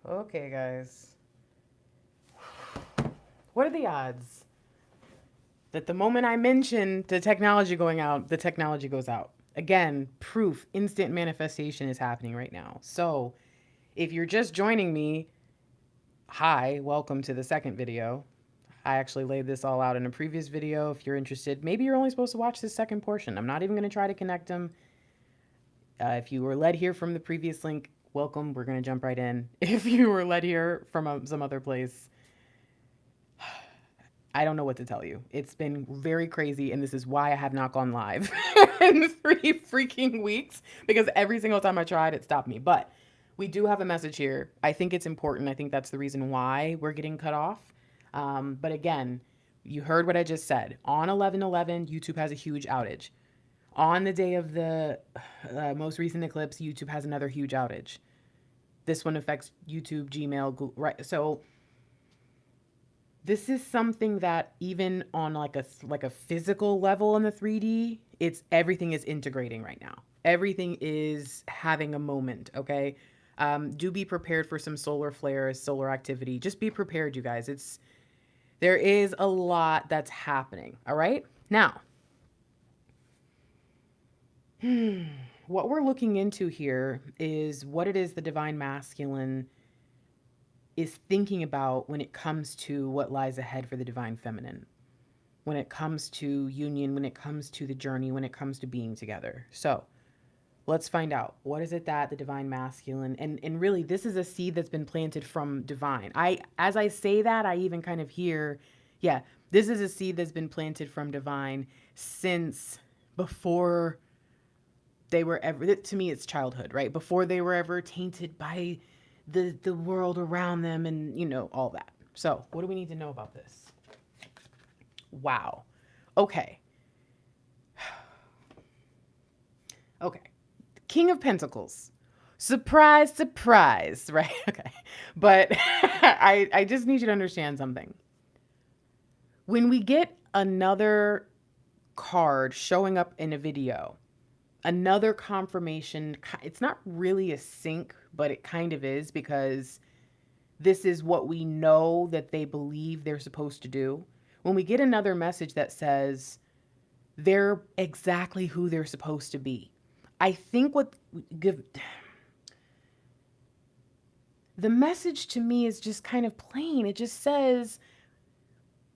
Okay, guys. What are the odds that the moment I mention the technology going out, the technology goes out? Again, proof, instant manifestation is happening right now. So if you're just joining me, hi, welcome to the second video. I actually laid this all out in a previous video. If you're interested, maybe you're only supposed to watch this second portion. I'm not even going to try to connect them. If you were led here from the previous link, welcome. We're going to jump right in. If you were led here from some other place, I don't know what to tell you. It's been very crazy, and this is why I have not gone live in 3 freaking weeks, because every single time I tried, it stopped me. But we do have a message here. I think it's important. I think that's the reason why we're getting cut off. But again, you heard what I just said. On 11/11, YouTube has a huge outage. On the day of the most recent eclipse, YouTube has another huge outage. This one affects YouTube, Gmail, Google, right? So this is something that even on like a physical level in the 3D, everything is integrating right now. Everything is having a moment, okay? Do be prepared for some solar flares, solar activity. Just be prepared, you guys. There is a lot that's happening, all right? Now, what we're looking into here is what it is the divine masculine is thinking about when it comes to what lies ahead for the divine feminine, when it comes to union, when it comes to the journey, when it comes to being together. So let's find out, what is it that the divine masculine, and really this is a seed that's been planted from divine. As I say that, I even kind of hear, yeah, this is a seed that's been planted from divine since before they were ever, to me it's childhood, right? Before they were ever tainted by the world around them and, all that. So what do we need to know about this? Wow. Okay. Okay. King of Pentacles. Surprise, surprise, right? Okay. But I just need you to understand something. When we get another card showing up in a video, another confirmation, it's not really a sync, but it kind of is, because this is what we know that they believe they're supposed to do. When we get another message that says they're exactly who they're supposed to be, I think the message to me is just kind of plain. It just says,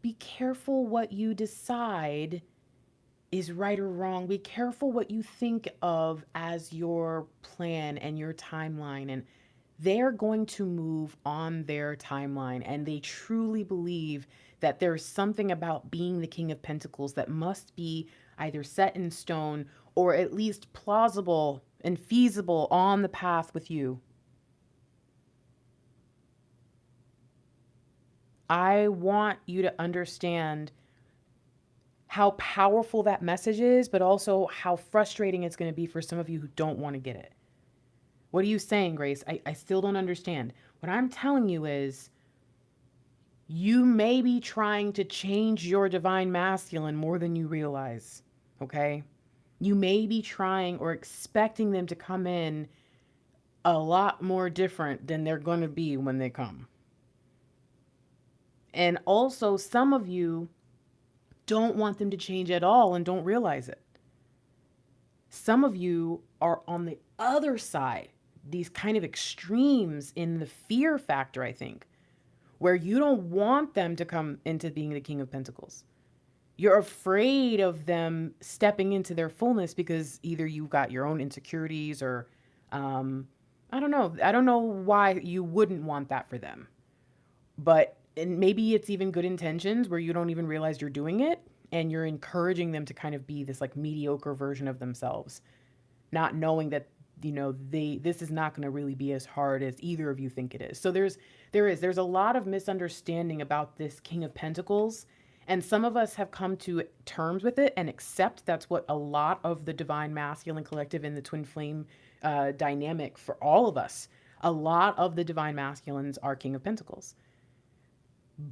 be careful what you decide is right or wrong. Be careful what you think of as your plan and your timeline. And they're going to move on their timeline. And they truly believe that there's something about being the King of Pentacles that must be either set in stone or at least plausible and feasible on the path with you. I want you to understand how powerful that message is, but also how frustrating it's going to be for some of you who don't want to get it. What are you saying, Grace? I still don't understand. What I'm telling you is you may be trying to change your divine masculine more than you realize, okay? You may be trying or expecting them to come in a lot more different than they're going to be when they come. And also, some of you don't want them to change at all and don't realize it. Some of you are on the other side, these kind of extremes in the fear factor, I think, where you don't want them to come into being the King of Pentacles. You're afraid of them stepping into their fullness because either you've got your own insecurities or, I don't know. I don't know why you wouldn't want that for them. But and maybe it's even good intentions where you don't even realize you're doing it and you're encouraging them to kind of be this like mediocre version of themselves, not knowing that, this is not going to really be as hard as either of you think it is. So there's a lot of misunderstanding about this King of Pentacles, and some of us have come to terms with it and accept that's what a lot of the divine masculine collective in the twin flame dynamic for all of us. A lot of the divine masculines are King of Pentacles.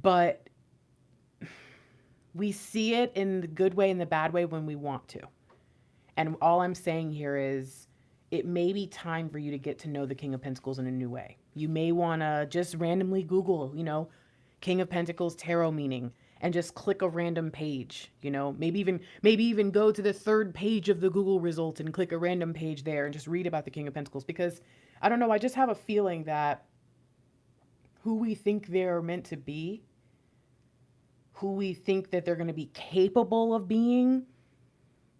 But we see it in the good way and the bad way when we want to. And all I'm saying here is it may be time for you to get to know the King of Pentacles in a new way. You may want to just randomly Google, King of Pentacles tarot meaning and just click a random page, maybe even go to the third page of the Google results and click a random page there and just read about the King of Pentacles, because I don't know, I just have a feeling that who we think they're meant to be, who we think that they're going to be capable of being,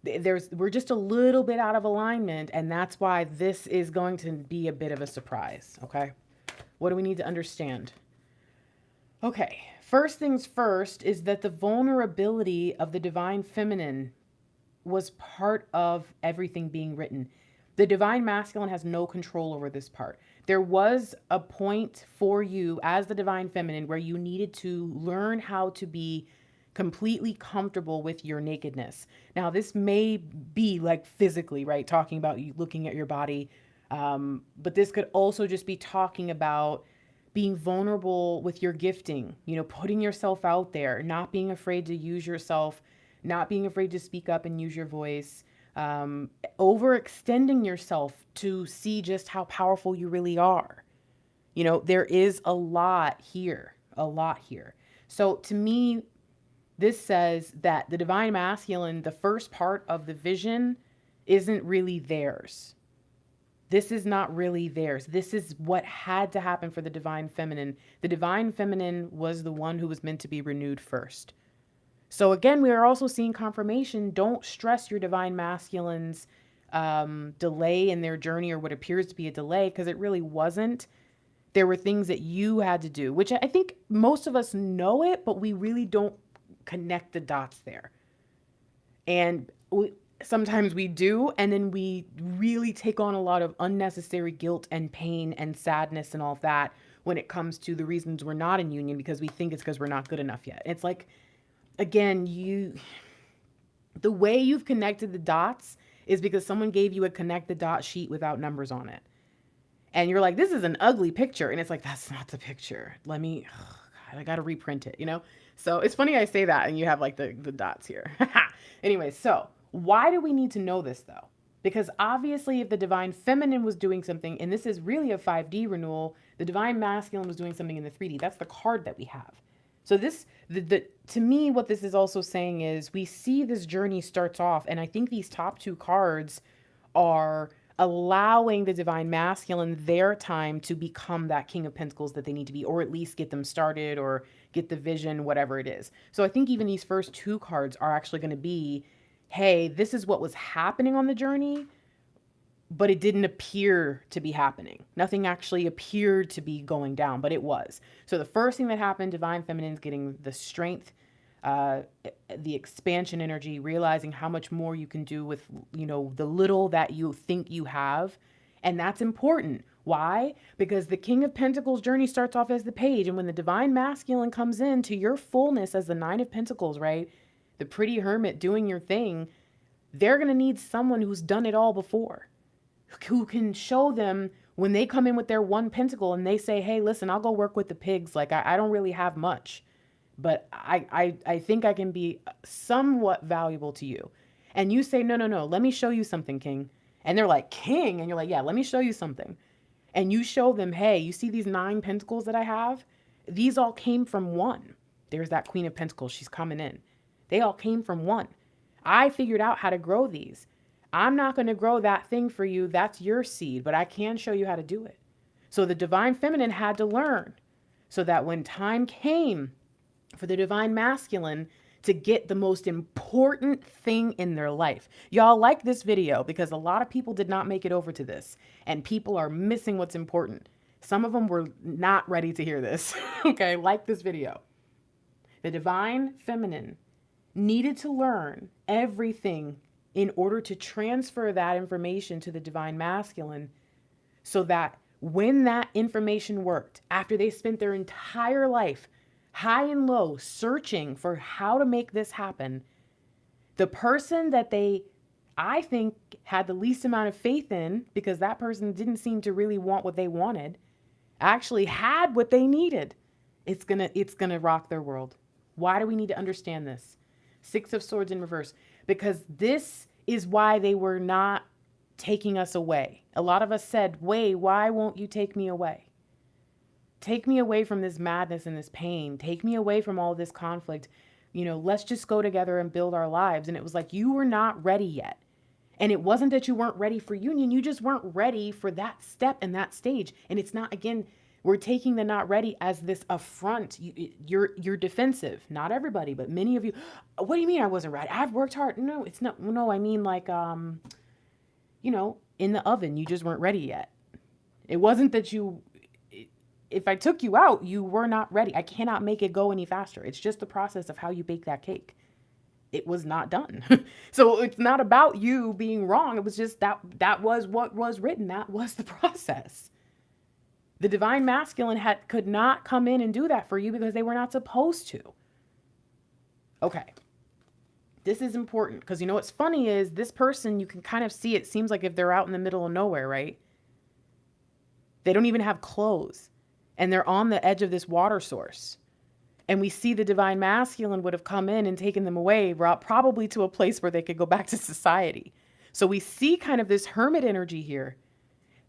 we're just a little bit out of alignment, and that's why this is going to be a bit of a surprise, okay? What do we need to understand? Okay, first things first is that the vulnerability of the divine feminine was part of everything being written. The divine masculine has no control over this part. There was a point for you as the divine feminine where you needed to learn how to be completely comfortable with your nakedness. Now, this may be like physically, right? Talking about you looking at your body. But this could also just be talking about being vulnerable with your gifting, putting yourself out there, not being afraid to use yourself, not being afraid to speak up and use your voice, overextending yourself to see just how powerful you really are. There is a lot here. So to me, this says that the divine masculine, the first part of the vision, isn't really theirs. This is not really theirs. This is what had to happen for the divine feminine. The divine feminine was the one who was meant to be renewed first. So again, we are also seeing confirmation. Don't stress your divine masculine's delay in their journey, or what appears to be a delay, because it really wasn't. There were things that you had to do, which I think most of us know it, but we really don't connect the dots there. And sometimes we do, and then we really take on a lot of unnecessary guilt and pain and sadness and all of that when it comes to the reasons we're not in union, because we think it's because we're not good enough yet. It's like, again, the way you've connected the dots is because someone gave you a connect the dot sheet without numbers on it. And you're like, this is an ugly picture. And it's like, that's not the picture. I got to reprint it, So it's funny I say that and you have like the dots here. Anyway, so why do we need to know this though? Because obviously if the divine feminine was doing something, and this is really a 5D renewal, the divine masculine was doing something in the 3D. That's the card that we have. So this, to me, what this is also saying is we see this journey starts off, and I think these top two cards are allowing the divine masculine their time to become that King of Pentacles that they need to be, or at least get them started or get the vision, whatever it is. So I think even these first two cards are actually going to be, hey, this is what was happening on the journey, but it didn't appear to be happening. Nothing actually appeared to be going down, but it was. So the first thing that happened, divine feminine's getting the strength, the expansion energy, realizing how much more you can do with, the little that you think you have. And that's important. Why? Because the King of Pentacles journey starts off as the page. And when the divine masculine comes in to your fullness as the Nine of Pentacles, right? The pretty hermit doing your thing, they're going to need someone who's done it all before, who can show them when they come in with their one pentacle and they say, hey, listen, I'll go work with the pigs. Like, I don't really have much, but I think I can be somewhat valuable to you. And you say, no, let me show you something, King. And they're like, King? And you're like, yeah, let me show you something. And you show them, hey, you see these 9 pentacles that I have? These all came from one. There's that Queen of Pentacles. She's coming in. They all came from one. I figured out how to grow these. I'm not going to grow that thing for you. That's your seed, but I can show you how to do it. So the divine feminine had to learn so that when time came for the divine masculine to get the most important thing in their life. Y'all like this video because a lot of people did not make it over to this and people are missing what's important. Some of them were not ready to hear this. Okay, like this video. The divine feminine needed to learn everything in order to transfer that information to the divine masculine so that when that information worked, after they spent their entire life high and low searching for how to make this happen, the person that they, I think, had the least amount of faith in, because that person didn't seem to really want what they wanted, actually had what they needed. It's gonna rock their world. Why do we need to understand this? 6 of Swords in reverse. Because this is why they were not taking us away. A lot of us said, wait, why won't you take me away? take me away from this madness and this pain. Take me away from all this conflict. Let's just go together and build our lives. And it was like, you were not ready yet. And it wasn't that you weren't ready for union. You just weren't ready for that step and that stage. And it's not, again, we're taking the not ready as this affront. You're defensive. Not everybody, but many of you. What do you mean I wasn't ready? I've worked hard. No, it's not. No, I mean like, in the oven, you just weren't ready yet. It wasn't that if I took you out, you were not ready. I cannot make it go any faster. It's just the process of how you bake that cake. It was not done. So it's not about you being wrong. It was just that was what was written. That was the process. The divine masculine could not come in and do that for you because they were not supposed to. Okay. This is important because what's funny is this person, you can kind of see, it seems like if they're out in the middle of nowhere, right? They don't even have clothes and they're on the edge of this water source. And we see the divine masculine would have come in and taken them away, probably to a place where they could go back to society. So we see kind of this hermit energy here.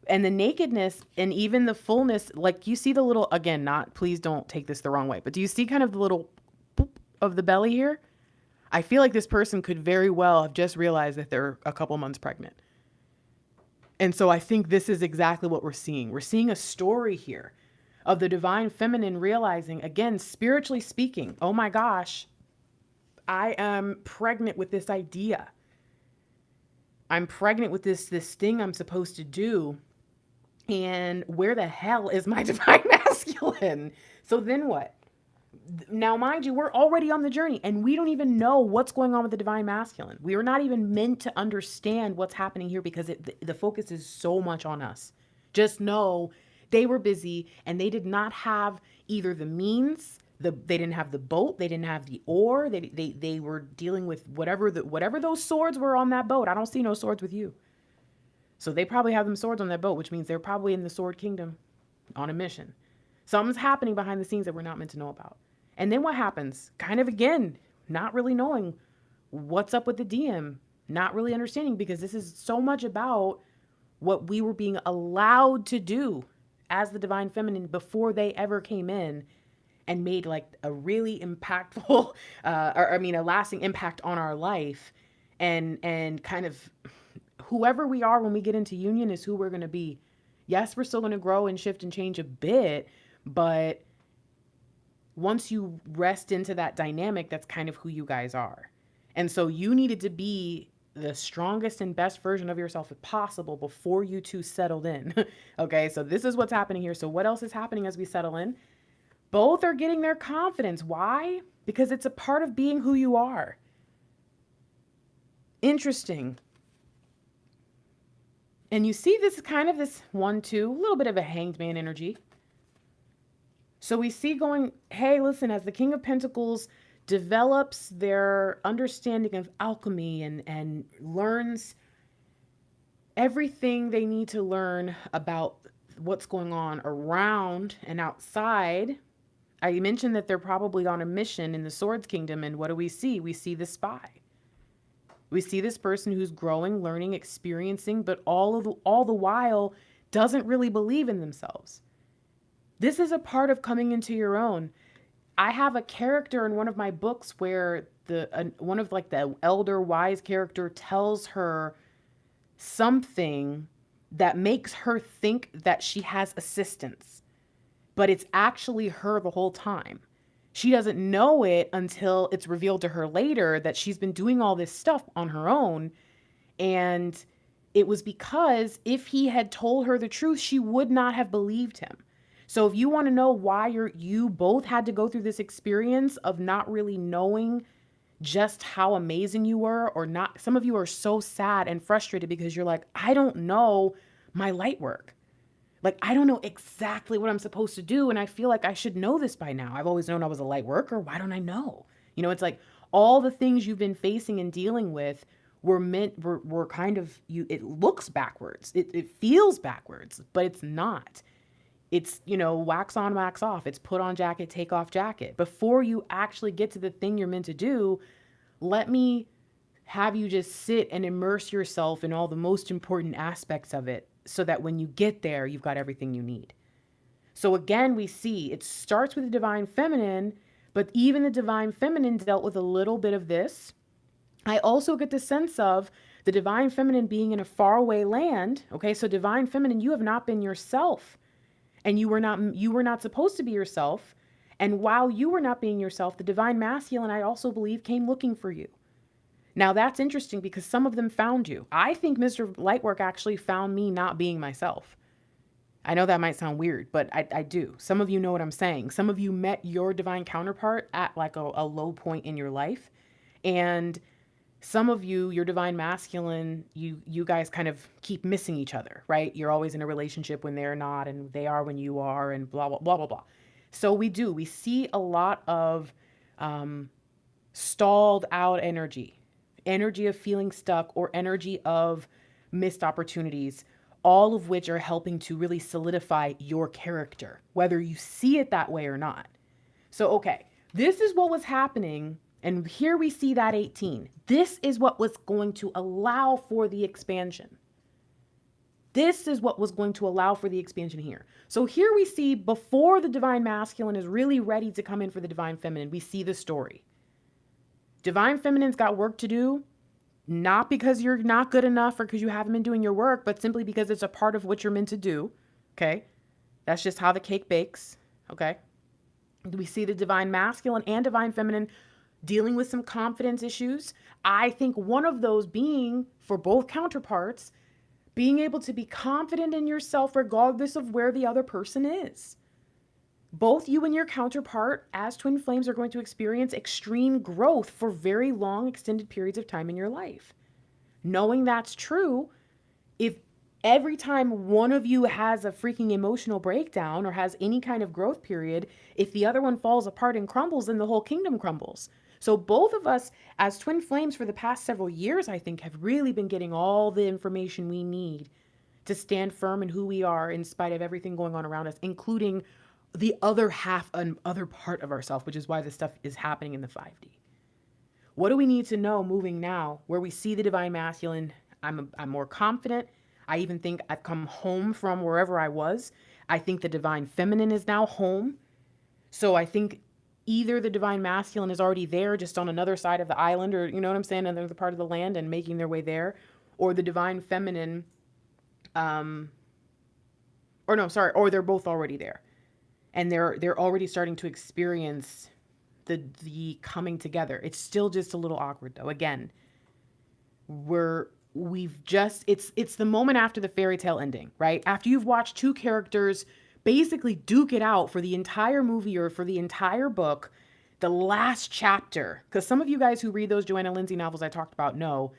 And the nakedness and even the fullness, like you see the little, again, please don't take this the wrong way, but do you see kind of the little boop of the belly here? I feel like this person could very well have just realized that they're a couple months pregnant. And so I think this is exactly what we're seeing. We're seeing a story here of the divine feminine realizing, again, spiritually speaking, oh my gosh, I am pregnant with this idea. I'm pregnant with this thing I'm supposed to do. And where the hell is my divine masculine? So then what? Now, mind you, we're already on the journey and we don't even know what's going on with the divine masculine. We are not even meant to understand what's happening here because the focus is so much on us. Just know they were busy and they did not have either the means, they didn't have the boat, they didn't have the oar, they were dealing with whatever those swords were on that boat. I don't see no swords with you. So they probably have them swords on that boat, which means they're probably in the sword kingdom on a mission. Something's happening behind the scenes that we're not meant to know about. And then what happens? Kind of, again, not really knowing what's up with the DM, not really understanding, because this is so much about what we were being allowed to do as the divine feminine before they ever came in and made like a really impactful, a lasting impact on our life. And kind of whoever we are when we get into union is who we're going to be. Yes, we're still going to grow and shift and change a bit, but once you rest into that dynamic, that's kind of who you guys are. And so you needed to be the strongest and best version of yourself if possible before you two settled in. Okay, so this is what's happening here. So what else is happening as we settle in? Both are getting their confidence. Why? Because it's a part of being who you are. Interesting. And you see this kind of this 1-2, a little bit of a hanged man energy. So we see going, hey, listen, as the King of Pentacles develops their understanding of alchemy and learns everything they need to learn about what's going on around and outside. I mentioned that they're probably on a mission in the Swords Kingdom. And what do we see? We see the spy. We see this person who's growing, learning, experiencing, but all the while doesn't really believe in themselves. This is a part of coming into your own. I have a character in one of my books where one of like the elder wise character tells her something that makes her think that she has assistance, but it's actually her the whole time. She doesn't know it until it's revealed to her later that she's been doing all this stuff on her own. And it was because if he had told her the truth, she would not have believed him. So if you want to know why you both had to go through this experience of not really knowing just how amazing you were or not, some of you are so sad and frustrated because you're like, I don't know my light work. Like, I don't know exactly what I'm supposed to do. And I feel like I should know this by now. I've always known I was a light worker. Why don't I know? It's like all the things you've been facing and dealing with were kind of it looks backwards. It feels backwards, but it's not. It's, wax on, wax off. It's put on jacket, take off jacket. Before you actually get to the thing you're meant to do, let me have you just sit and immerse yourself in all the most important aspects of it so that when you get there, you've got everything you need. So again, we see it starts with the divine feminine, but even the divine feminine dealt with a little bit of this. I also get the sense of the divine feminine being in a faraway land. Okay, so divine feminine, you have not been yourself, and you were not supposed to be yourself. And while you were not being yourself, the divine masculine, I also believe, came looking for you. Now that's interesting because some of them found you. I think Mr. Lightwork actually found me not being myself. I know that might sound weird, but I do. Some of you know what I'm saying. Some of you met your divine counterpart at like a low point in your life. And some of you, your divine masculine, you guys kind of keep missing each other, right? You're always in a relationship when they're not, and they are when you are, and blah, blah, blah, blah, blah. So we see a lot of stalled out energy of feeling stuck, or energy of missed opportunities, all of which are helping to really solidify your character, whether you see it that way or not. So, okay, this is what was happening. And here we see that 18. This is what was going to allow for the expansion. This is what was going to allow for the expansion here. So here we see before the divine masculine is really ready to come in for the divine feminine, we see the story. Divine feminine's got work to do, not because you're not good enough or because you haven't been doing your work, but simply because it's a part of what you're meant to do. Okay. That's just how the cake bakes. Okay. We see the divine masculine and divine feminine dealing with some confidence issues. I think one of those being, for both counterparts, being able to be confident in yourself regardless of where the other person is. Both you and your counterpart as twin flames are going to experience extreme growth for very long extended periods of time in your life. Knowing that's true, if every time one of you has a freaking emotional breakdown or has any kind of growth period, if the other one falls apart and crumbles, then the whole kingdom crumbles. So both of us as twin flames for the past several years, I think, have really been getting all the information we need to stand firm in who we are in spite of everything going on around us, including the other half and other part of ourselves, which is why this stuff is happening in the 5D. What do we need to know moving now where we see the divine masculine? I'm more confident. I even think I've come home from wherever I was. I think the divine feminine is now home. So I think either the divine masculine is already there, just on another side of the island, or you know what I'm saying, another part of the land and making their way there, or the divine feminine, or they're both already there. And they're already starting to experience the coming together. It's still just a little awkward though. Again, it's the moment after the fairy tale ending, right? After you've watched two characters basically duke it out for the entire movie or for the entire book, the last chapter, because some of you guys who read those Joanna Lindsay novels I talked about know,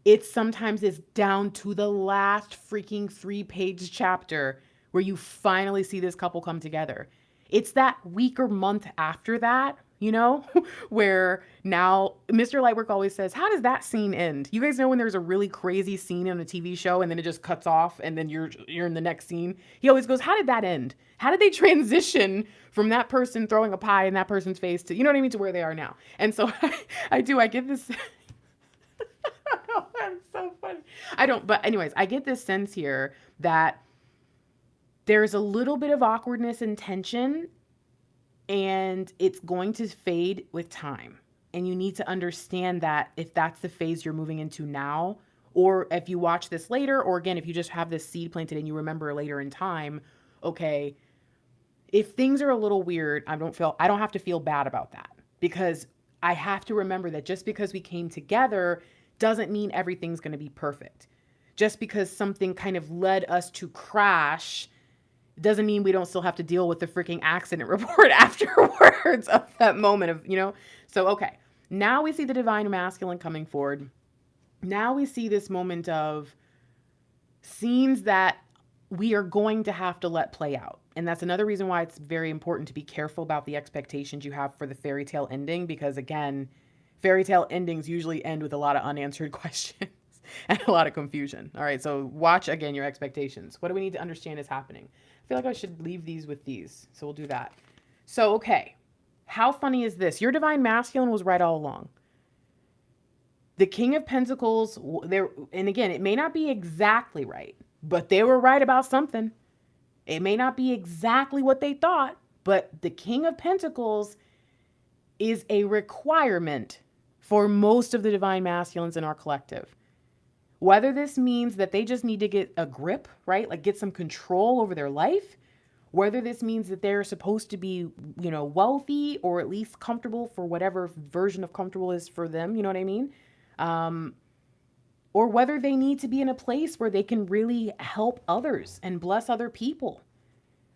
it sometimes is down to the last freaking 3-page chapter where you finally see this couple come together. It's that week or month after that, you know, where now Mr. Lightwork always says, how does that scene end? You guys know when there's a really crazy scene on a TV show and then it just cuts off and then you're in the next scene? He always goes, how did that end? How did they transition from that person throwing a pie in that person's face to, you know what I mean, to where they are now? And so I get this. That's so funny. But anyways, I get this sense here that there's a little bit of awkwardness and tension, and it's going to fade with time. And you need to understand that if that's the phase you're moving into now, or if you watch this later, or again, if you just have this seed planted and you remember later in time, okay, if things are a little weird, I don't have to feel bad about that, because I have to remember that just because we came together doesn't mean everything's going to be perfect. Just because something kind of led us to crash doesn't mean we don't still have to deal with the freaking accident report afterwards of that moment of, you know? So, okay. Now we see the divine masculine coming forward. Now we see this moment of scenes that we are going to have to let play out. And that's another reason why it's very important to be careful about the expectations you have for the fairy tale ending, because again, fairy tale endings usually end with a lot of unanswered questions and a lot of confusion. All right. So watch again your expectations. What do we need to understand is happening? I feel like I should leave these with these. So we'll do that. So, okay. How funny is this? Your divine masculine was right all along. The King of Pentacles, and again, it may not be exactly right, but they were right about something. It may not be exactly what they thought, but the King of Pentacles is a requirement for most of the divine masculines in our collective. Whether this means that they just need to get a grip, right? Like get some control over their life, whether this means that they're supposed to be, wealthy or at least comfortable for whatever version of comfortable is for them, you know what I mean? Or whether they need to be in a place where they can really help others and bless other people.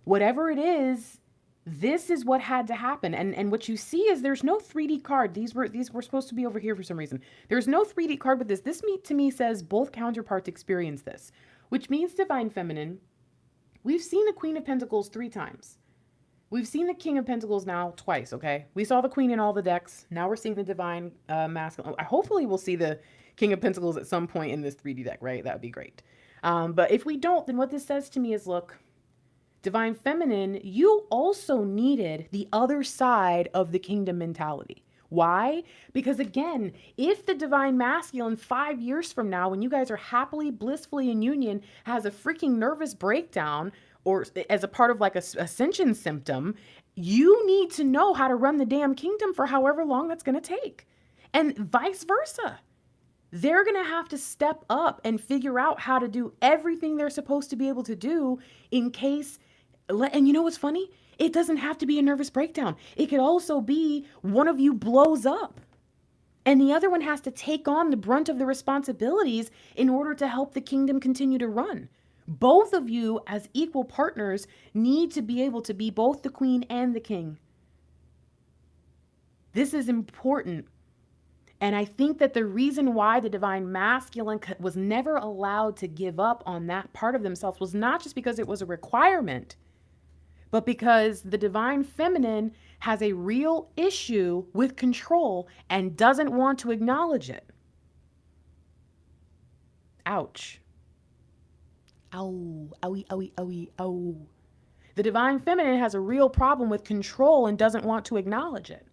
Whatever it is, this is what had to happen. And what you see is there's no 3D card. These were supposed to be over here for some reason. There's no 3D card with this. This to me says both counterparts experience this, which means divine feminine. We've seen the Queen of Pentacles 3 times. We've seen the King of Pentacles now twice, okay? We saw the Queen in all the decks. Now we're seeing the divine masculine. Hopefully we'll see the King of Pentacles at some point in this 3D deck, right? That would be great. But if we don't, then what this says to me is, look, divine feminine, you also needed the other side of the kingdom mentality. Why? Because again, if the divine masculine 5 years from now, when you guys are happily, blissfully in union, has a freaking nervous breakdown or as a part of like a ascension symptom, you need to know how to run the damn kingdom for however long that's going to take. And vice versa. They're going to have to step up and figure out how to do everything they're supposed to be able to do in case. And you know what's funny? It doesn't have to be a nervous breakdown. It could also be one of you blows up and the other one has to take on the brunt of the responsibilities in order to help the kingdom continue to run. Both of you as equal partners need to be able to be both the queen and the king. This is important. And I think that the reason why the divine masculine was never allowed to give up on that part of themselves was not just because it was a requirement, but because the divine feminine has a real issue with control and doesn't want to acknowledge it. Ouch. Ow, owie, owie, owie, ow. The divine feminine has a real problem with control and doesn't want to acknowledge it.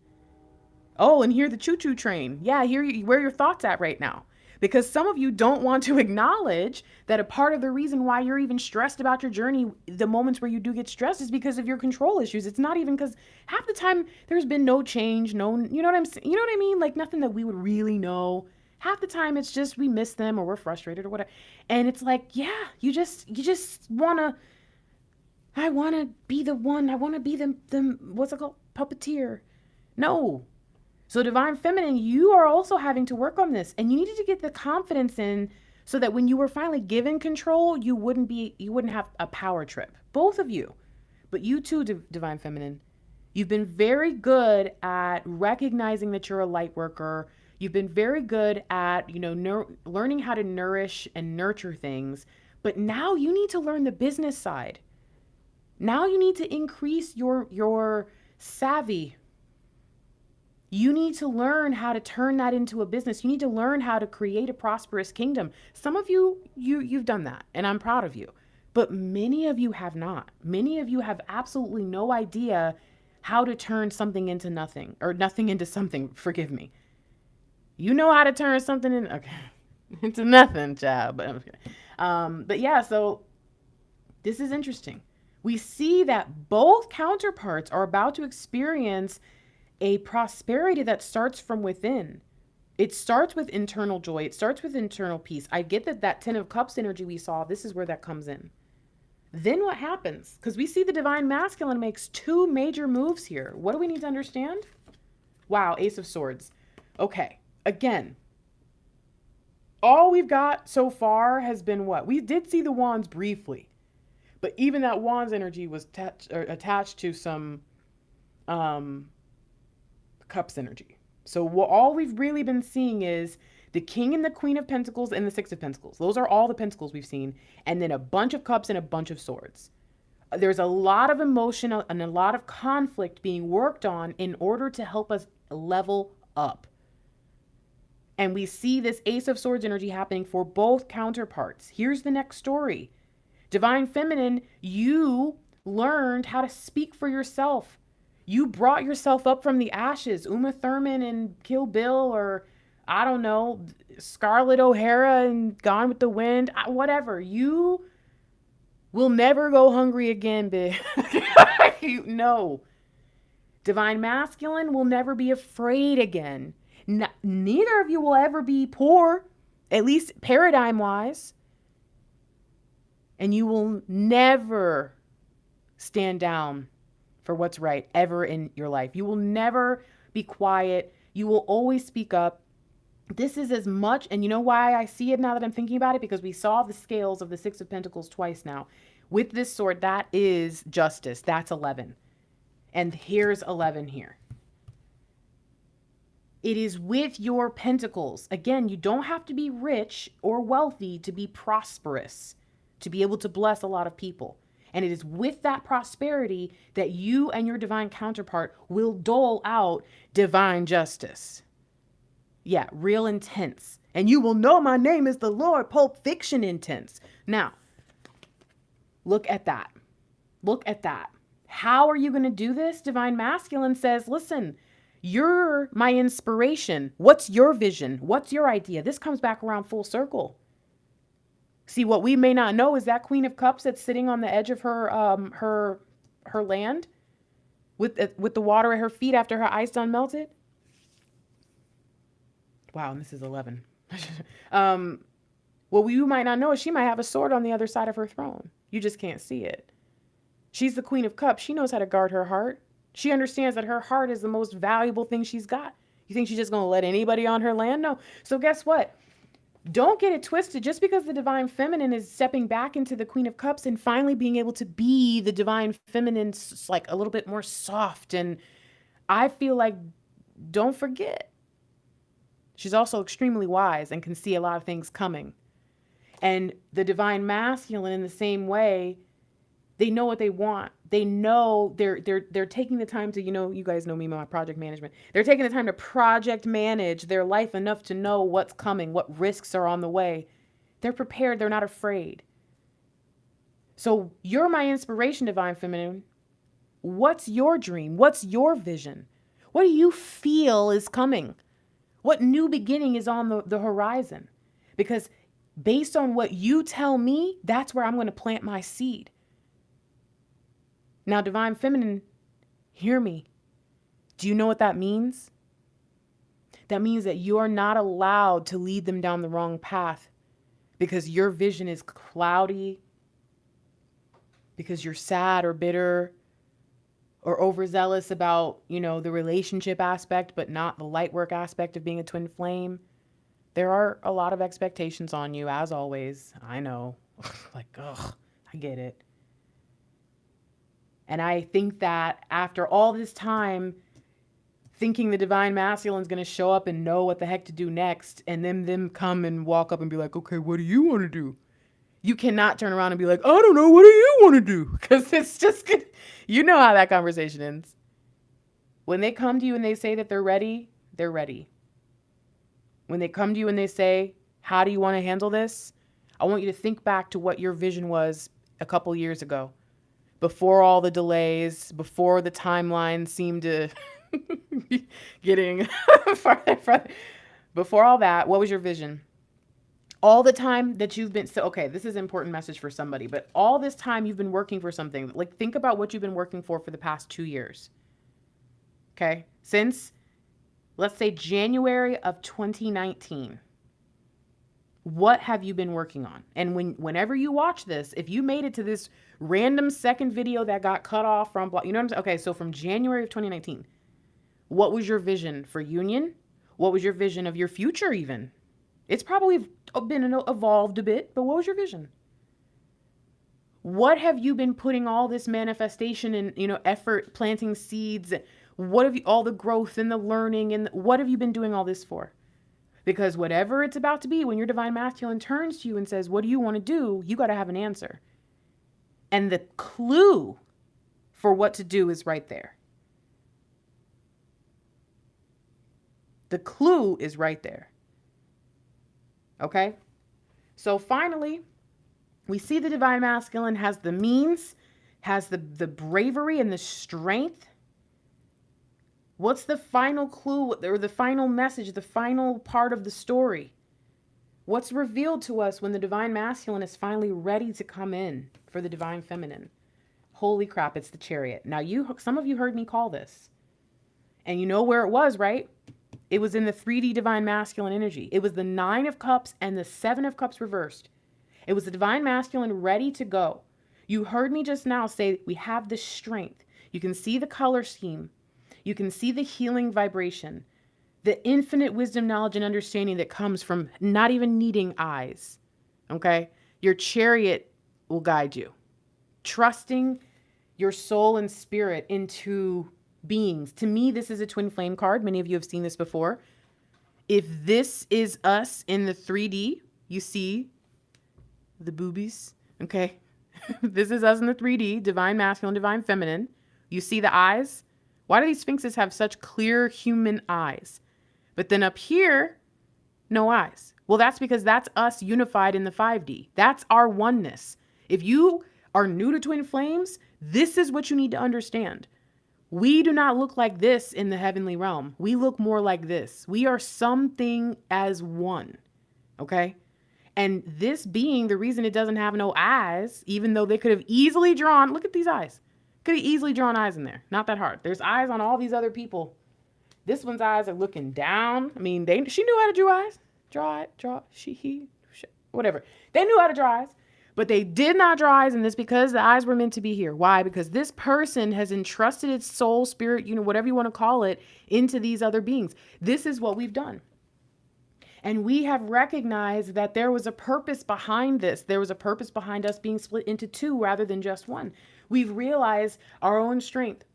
Oh, and hear the choo-choo train. Yeah, where your thoughts at right now. Because some of you don't want to acknowledge that a part of the reason why you're even stressed about your journey, the moments where you do get stressed, is because of your control issues. It's not even because half the time there's been no change, you know what I'm saying? You know what I mean? Like nothing that we would really know. Half the time it's just we miss them or we're frustrated or whatever. And it's like, yeah, you just I want to be the one. I want to be the what's it called? Puppeteer. No. So divine feminine, you are also having to work on this, and you needed to get the confidence in so that when you were finally given control, you wouldn't have a power trip. Both of you, but you too, divine feminine, you've been very good at recognizing that you're a light worker. You've been very good at, learning how to nourish and nurture things, but now you need to learn the business side. Now you need to increase your savvy. You need to learn how to turn that into a business. You need to learn how to create a prosperous kingdom. Some of you've done that, and I'm proud of you. But many of you have not. Many of you have absolutely no idea how to turn something into nothing, or nothing into something. Forgive me. You know how to turn something into nothing, child. But yeah, so this is interesting. We see that both counterparts are about to experience a prosperity that starts from within. It starts with internal joy. It starts with internal peace. I get that 10 of Cups energy we saw, this is where that comes in. Then what happens? Because we see the divine masculine makes 2 major moves here. What do we need to understand? Wow, Ace of Swords. Okay, again, all we've got so far has been what? We did see the wands briefly, but even that wands energy was attached to some Cups energy. So all we've really been seeing is the King and the Queen of Pentacles and the Six of Pentacles. Those are all the Pentacles we've seen. And then a bunch of Cups and a bunch of Swords. There's a lot of emotion and a lot of conflict being worked on in order to help us level up. And we see this Ace of Swords energy happening for both counterparts. Here's the next story. Divine Feminine, you learned how to speak for yourself. You brought yourself up from the ashes. Uma Thurman and Kill Bill, or I don't know, Scarlett O'Hara and Gone with the Wind, whatever. You We'll never go hungry again, bitch. No. Divine masculine will never be afraid again. Neither of you will ever be poor, at least paradigm wise. And you will never stand down for what's right ever in your life. You will never be quiet. You will always speak up. This is as much, and you know why I see it now that I'm thinking about it? Because we saw the scales of the Six of Pentacles twice now. With this sword, that is justice. That's 11. And here's 11 here. It is with your pentacles. Again, you don't have to be rich or wealthy to be prosperous, to be able to bless a lot of people. And it is with that prosperity that you and your divine counterpart will dole out divine justice. Yeah, real intense. And you will know my name is the Lord, Pulp Fiction intense. Now, look at that. Look at that. How are you going to do this? Divine masculine says, listen, you're my inspiration. What's your vision? What's your idea? This comes back around full circle. See, what we may not know is that Queen of Cups that's sitting on the edge of her land with the water at her feet after her ice done melted. Wow, and this is 11. What you might not know is she might have a sword on the other side of her throne. You just can't see it. She's the Queen of Cups. She knows how to guard her heart. She understands that her heart is the most valuable thing she's got. You think she's just going to let anybody on her land? No. So guess what? Don't get it twisted. Just because the divine feminine is stepping back into the Queen of Cups and finally being able to be the divine feminine, like a little bit more soft. And I feel like, don't forget, she's also extremely wise and can see a lot of things coming. And the divine masculine, in the same way, they know what they want. They know they're taking the time to, you guys know me, my project management. They're taking the time to project manage their life enough to know what's coming, what risks are on the way. They're prepared. They're not afraid. So you're my inspiration, divine feminine. What's your dream? What's your vision? What do you feel is coming? What new beginning is on the horizon? Because based on what you tell me, that's where I'm going to plant my seed. Now, divine feminine, hear me. Do you know what that means? That means that you are not allowed to lead them down the wrong path because your vision is cloudy, because you're sad or bitter or overzealous about, the relationship aspect, but not the light work aspect of being a twin flame. There are a lot of expectations on you, as always. I know. I get it. And I think that after all this time, thinking the divine masculine is going to show up and know what the heck to do next, and then them come and walk up and be like, okay, what do you want to do? You cannot turn around and be like, I don't know, what do you want to do? Because it's just good. You know how that conversation ends. When they come to you and they say that they're ready, they're ready. When they come to you and they say, how do you want to handle this? I want you to think back to what your vision was a couple years ago. Before all the delays, before the timeline seemed to be getting farther. Before all that, what was your vision? All the time that you've been, okay, this is an important message for somebody, but all this time you've been working for something, like think about what you've been working for the past 2 years. Okay. Since, let's say, January of 2019. What have you been working on? And whenever you watch this, if you made it to this random second video that got cut off from, you know what I'm saying? Okay, so from January of 2019, what was your vision for union? What was your vision of your future even? It's probably been evolved a bit, but what was your vision? What have you been putting all this manifestation and, effort, planting seeds? What have you, all the growth and the learning, and what have you been doing all this for? Because whatever it's about to be, when your divine masculine turns to you and says, what do you want to do? You got to have an answer. And the clue for what to do is right there. The clue is right there. Okay? So finally, we see the divine masculine has the means, has the bravery and the strength. What's the final clue or the final message, the final part of the story? What's revealed to us when the divine masculine is finally ready to come in for for the divine feminine. Holy crap, it's the chariot. Now some of you heard me call this. And you know where it was, right? It was in the 3D divine masculine energy. It was the 9 of cups and the 7 of cups reversed. It was the divine masculine ready to go. You heard me just now say we have this strength. You can see the color scheme. You can see the healing vibration, the infinite wisdom, knowledge, and understanding that comes from not even needing eyes. Okay? Your chariot will guide you. Trusting your soul and spirit into beings. To me, this is a twin flame card. Many of you have seen this before. If this is us in the 3D, you see the boobies, okay? This is us in the 3D, divine masculine, divine feminine. You see the eyes? Why do these sphinxes have such clear human eyes? But then up here, no eyes. Well, that's because that's us unified in the 5D. That's our oneness. If you are new to twin flames, this is what you need to understand. We do not look like this in the heavenly realm. We look more like this. We are something as one, okay? And this being, the reason it doesn't have no eyes, even though they could have easily drawn, look at these eyes. Could have easily drawn eyes in there. Not that hard. There's eyes on all these other people. This one's eyes are looking down. I mean, she knew how to draw eyes. Whatever. They knew how to draw eyes. But they did not draw eyes in this because the eyes were meant to be here. Why? Because this person has entrusted its soul, spirit, whatever you want to call it, into these other beings. This is what we've done. And we have recognized that there was a purpose behind this. There was a purpose behind us being split into 2 rather than just 1. We've realized our own strength.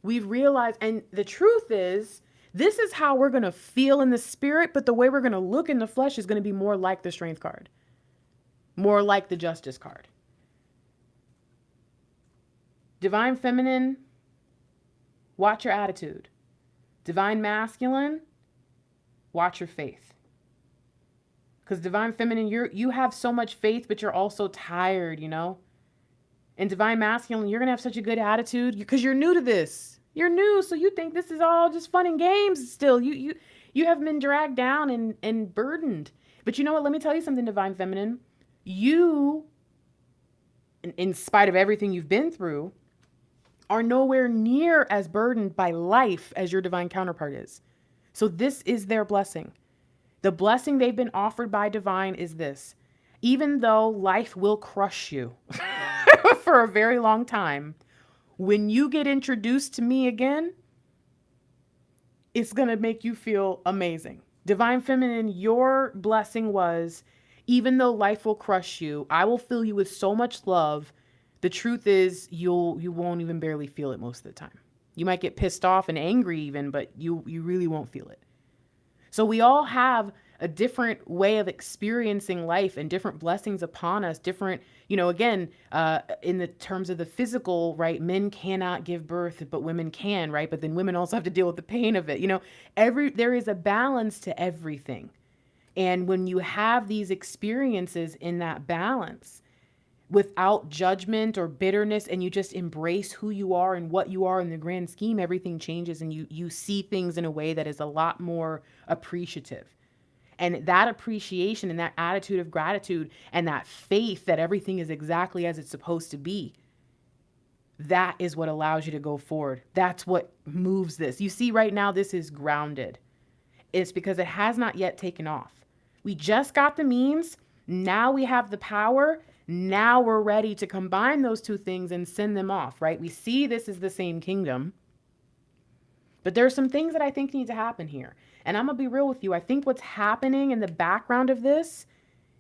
We've realized, and the truth is, this is how we're going to feel in the spirit, but the way we're going to look in the flesh is going to be more like the strength card. More like the justice card. Divine feminine, watch your attitude. Divine masculine, watch your faith. Because divine feminine, you have so much faith, but you're also tired, And divine masculine, you're going to have such a good attitude because you're new to this. You're new, so you think this is all just fun and games still. You have been dragged down and burdened. But you know what? Let me tell you something, divine feminine. You, in spite of everything you've been through, are nowhere near as burdened by life as your divine counterpart is. So this is their blessing. The blessing they've been offered by divine is this. Even though life will crush you for a very long time, when you get introduced to me again, it's going to make you feel amazing. Divine feminine, your blessing was, even though life will crush you, I will fill you with so much love. The truth is you won't even barely feel it most of the time. You might get pissed off and angry even, but you really won't feel it. So we all have a different way of experiencing life and different blessings upon us, different, again, in the terms of the physical, right? Men cannot give birth, but women can, right? But then women also have to deal with the pain of it. There is a balance to everything. And when you have these experiences in that balance, without judgment or bitterness, and you just embrace who you are and what you are in the grand scheme, everything changes and you see things in a way that is a lot more appreciative. And that appreciation and that attitude of gratitude and that faith that everything is exactly as it's supposed to be, that is what allows you to go forward. That's what moves this. You see right now, this is grounded. It's because it has not yet taken off. We just got the means. Now we have the power. Now we're ready to combine those 2 things and send them off, right? We see this is the same kingdom. But there are some things that I think need to happen here. And I'm going to be real with you. I think what's happening in the background of this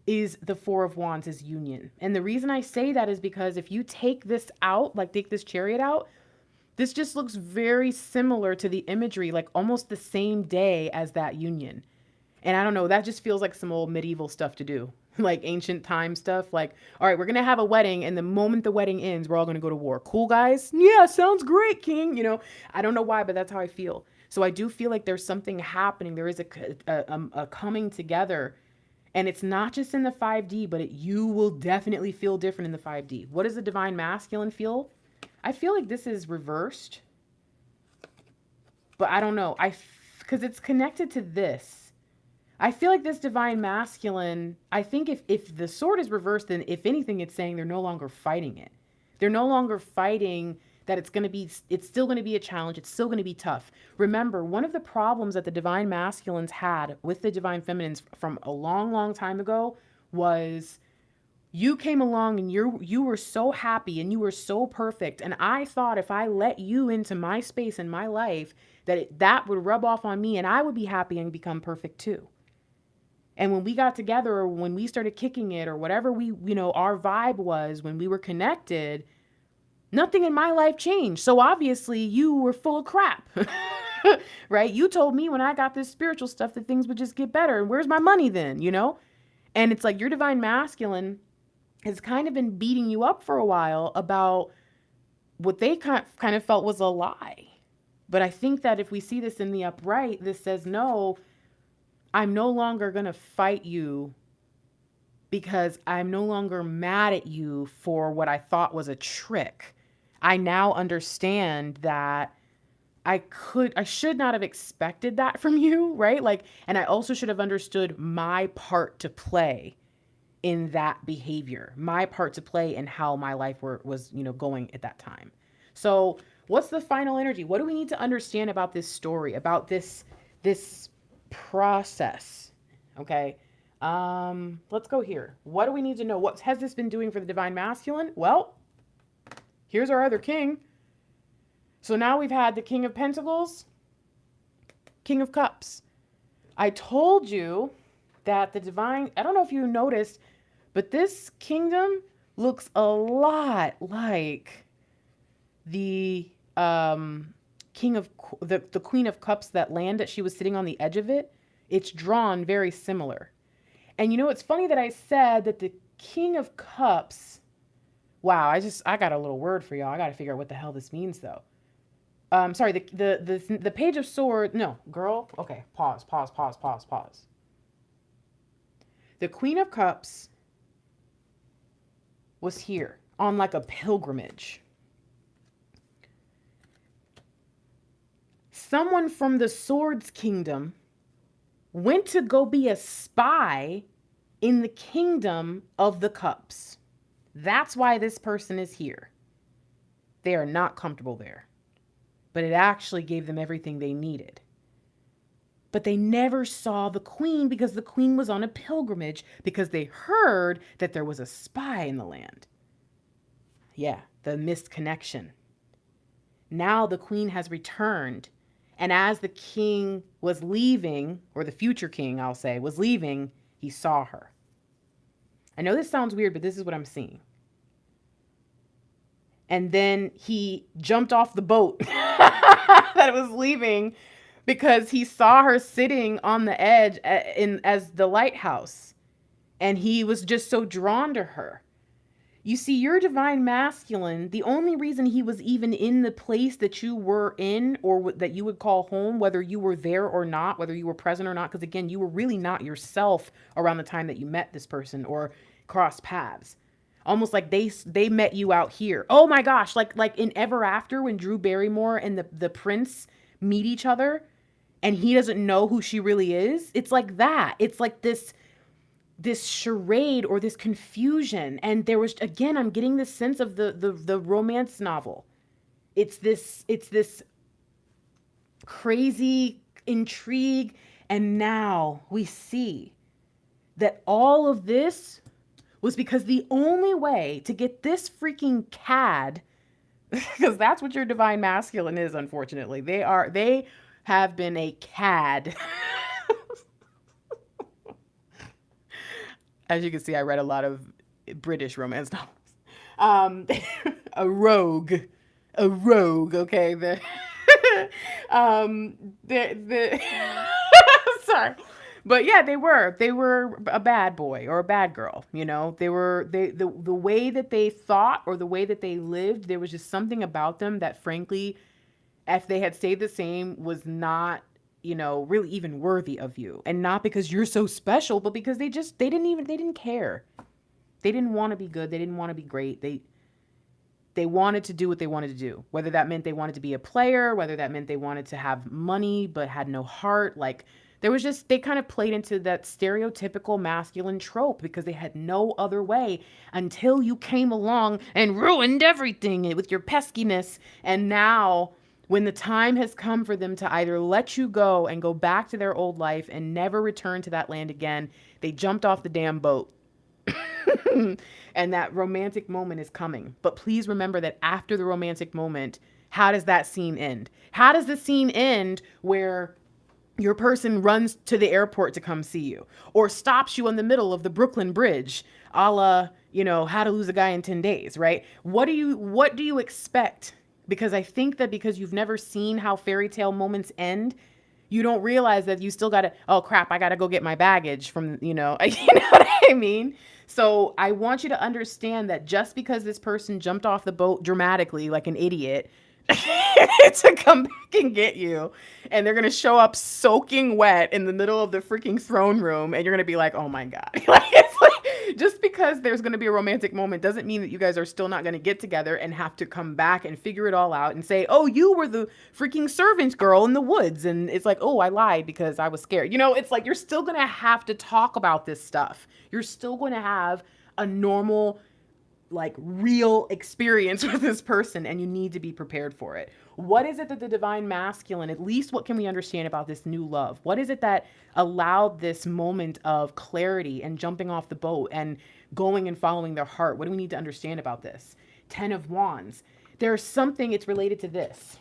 is the 4 of Wands is union. And the reason I say that is because if you take this out, like take this chariot out, this just looks very similar to the imagery, like almost the same day as that union. And I don't know, that just feels like some old medieval stuff to do, like ancient time stuff. Like, all right, we're going to have a wedding. And the moment the wedding ends, we're all going to go to war. Cool, guys? Yeah, sounds great, King. I don't know why, but that's how I feel. So I do feel like there's something happening. There is a coming together. And it's not just in the 5D, but you will definitely feel different in the 5D. What does the divine masculine feel? I feel like this is reversed. But I don't know. Because it's connected to this. I feel like this divine masculine, I think if the sword is reversed, then if anything, it's saying they're no longer fighting it. They're no longer fighting that it's still going to be a challenge. It's still going to be tough. Remember, one of the problems that the divine masculines had with the divine feminines from a long, long time ago was you came along and you were so happy and you were so perfect. And I thought if I let you into my space and my life, that would rub off on me and I would be happy and become perfect too. And when we got together or when we started kicking it or whatever our vibe was when we were connected, nothing in my life changed. So obviously you were full of crap, right? You told me when I got this spiritual stuff that things would just get better. And where's my money then, And it's like your divine masculine has kind of been beating you up for a while about what they kind of felt was a lie. But I think that if we see this in the upright, this says, no, I'm no longer going to fight you because I'm no longer mad at you for what I thought was a trick. I now understand that I should not have expected that from you, right? And I also should have understood my part to play in that behavior, my part to play in how my life was going at that time. So what's the final energy? What do we need to understand about this story, about this process? Okay. Let's go here. What do we need to know? What has this been doing for the divine masculine? Well, here's our other king. So now we've had the King of Pentacles, King of Cups. I told you that the divine, I don't know if you noticed, but this kingdom looks a lot like the Queen of Cups, that land that she was sitting on the edge of it. It's drawn very similar. And it's funny that I said that the King of Cups, wow, I got a little word for y'all. I got to figure out what the hell this means though. Sorry, the Page of Swords, no, girl. Okay, pause. The Queen of Cups was here on like a pilgrimage. Someone from the Swords Kingdom went to go be a spy in the Kingdom of the Cups. That's why this person is here. They are not comfortable there. But it actually gave them everything they needed. But they never saw the queen because the queen was on a pilgrimage because they heard that there was a spy in the land. Yeah, the missed connection. Now the queen has returned. And as the king was leaving, or the future king, I'll say, was leaving, he saw her. I know this sounds weird, but this is what I'm seeing. And then he jumped off the boat that was leaving because he saw her sitting on the edge as the lighthouse. And he was just so drawn to her. You see, your divine masculine, the only reason he was even in the place that you were in or that you would call home, whether you were there or not, whether you were present or not, because again, you were really not yourself around the time that you met this person or crossed paths. Almost like they met you out here. Oh my gosh, like in Ever After when Drew Barrymore and the prince meet each other and he doesn't know who she really is. It's like that. It's like this charade or this confusion. And there was, again, I'm getting this sense of the romance novel. It's this crazy intrigue. And now we see that all of this was because the only way to get this freaking cad, because that's what your divine masculine is, unfortunately. They have been a cad. As you can see, I read a lot of British romance novels. A rogue, okay? Sorry. But yeah, they were a bad boy or a bad girl, the way that they thought or the way that they lived, there was just something about them that frankly, if they had stayed the same, was not, really even worthy of you. And not because you're so special, but because they didn't care. They didn't want to be good. They didn't want to be great. They wanted to do what they wanted to do, whether that meant they wanted to be a player, whether that meant they wanted to have money, but had no heart. Like, They kind of played into that stereotypical masculine trope because they had no other way until you came along and ruined everything with your peskiness. And now, when the time has come for them to either let you go and go back to their old life and never return to that land again, they jumped off the damn boat. And that romantic moment is coming. But please remember that after the romantic moment, how does that scene end? How does the scene end where your person runs to the airport to come see you or stops you in the middle of the Brooklyn Bridge, a la, How to Lose a Guy in 10 Days, right? What do you expect? Because I think that because you've never seen how fairy tale moments end, you don't realize that you still got to, oh crap, I got to go get my baggage from, you know what I mean? So I want you to understand that just because this person jumped off the boat dramatically like an idiot to come back and get you, and they're going to show up soaking wet in the middle of the freaking throne room, and you're going to be like, oh my God. Just because there's going to be a romantic moment doesn't mean that you guys are still not going to get together and have to come back and figure it all out and say, oh, you were the freaking servant girl in the woods. And it's like, oh, I lied because I was scared. It's like you're still going to have to talk about this stuff. You're still going to have a normal, like, real experience with this person, and you need to be prepared for it. What is it that the divine masculine, at least what can we understand about this new love? What is it that allowed this moment of clarity and jumping off the boat and going and following their heart? What do we need to understand about this? 10 of Wands. There's something, it's related to this.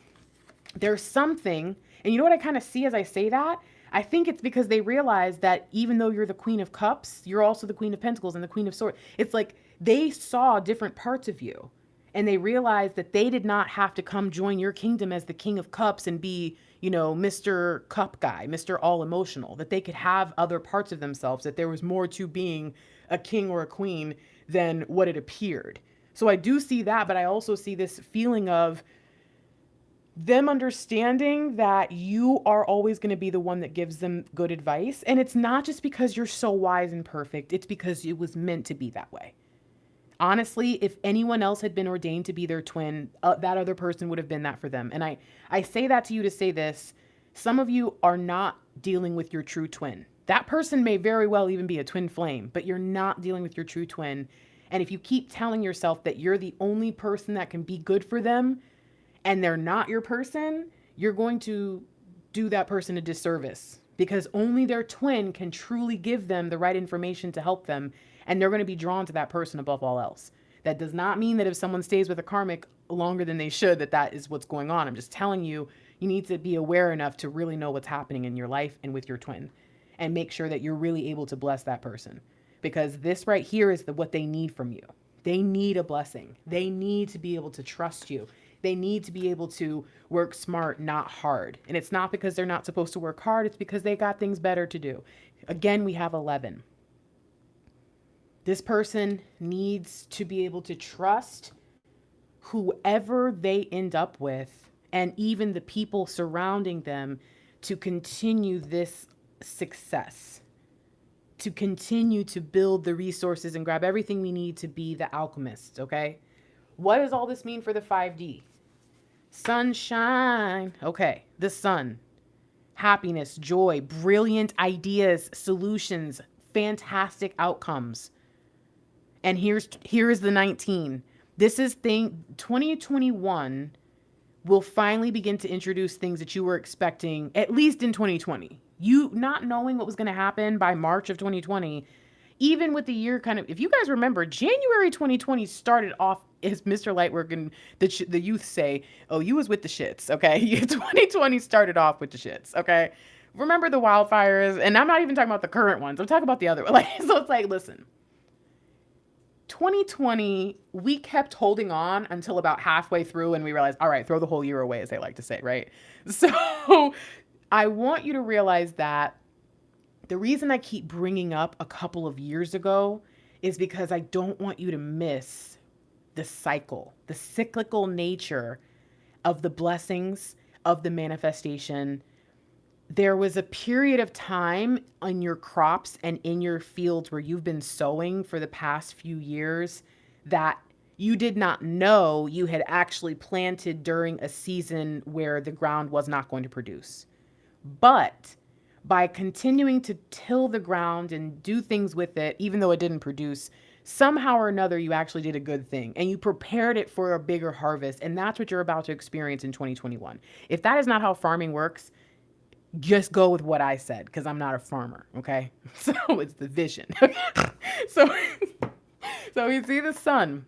There's something, and you know what I kind of see as I say that? I think it's because they realize that even though you're the Queen of Cups, you're also the Queen of Pentacles and the Queen of Swords. It's like they saw different parts of you, and they realized that they did not have to come join your kingdom as the King of Cups and be, Mr. Cup guy, Mr. All Emotional, that they could have other parts of themselves, that there was more to being a king or a queen than what it appeared. So I do see that, but I also see this feeling of them understanding that you are always going to be the one that gives them good advice. And it's not just because you're so wise and perfect. It's because it was meant to be that way. Honestly, if anyone else had been ordained to be their twin, that other person would have been that for them. And I say that to you to say this. Some of you are not dealing with your true twin. That person may very well even be a twin flame, but you're not dealing with your true twin. And if you keep telling yourself that you're the only person that can be good for them and they're not your person, you're going to do that person a disservice, because only their twin can truly give them the right information to help them. And they're going to be drawn to that person above all else. That does not mean that if someone stays with a karmic longer than they should, that is what's going on. I'm just telling you, you need to be aware enough to really know what's happening in your life and with your twin, and make sure that you're really able to bless that person. Because this right here is what they need from you. They need a blessing. They need to be able to trust you. They need to be able to work smart, not hard. And it's not because they're not supposed to work hard. It's because they got things better to do. Again, we have 11. This person needs to be able to trust whoever they end up with, and even the people surrounding them, to continue this success, to continue to build the resources and grab everything we need to be the alchemists, okay? What does all this mean for the 5D? Sunshine. Okay, the sun. Happiness, joy, brilliant ideas, solutions, fantastic outcomes. And here is the 19. This is 2021 will finally begin to introduce things that you were expecting, at least in 2020. You not knowing what was going to happen by March of 2020, even with the year kind of, if you guys remember, January 2020 started off, as Mr. Lightwork and the youth say, oh, you was with the shits, okay? 2020 started off with the shits, okay? Remember the wildfires? And I'm not even talking about the current ones. I'm talking about the other one. So it's like, listen. 2020, we kept holding on until about halfway through, and we realized, all right, throw the whole year away, as they like to say, right? So I want you to realize that the reason I keep bringing up a couple of years ago is because I don't want you to miss the cycle, the cyclical nature of the blessings, of the manifestation. There was a period of time in your crops and in your fields where you've been sowing for the past few years that you did not know you had actually planted during a season where the ground was not going to produce. But by continuing to till the ground and do things with it, even though it didn't produce, somehow or another, you actually did a good thing and you prepared it for a bigger harvest. And that's what you're about to experience in 2021. If that is not how farming works, just go with what I said, because I'm not a farmer. Okay. So it's the vision. so, so we see the sun.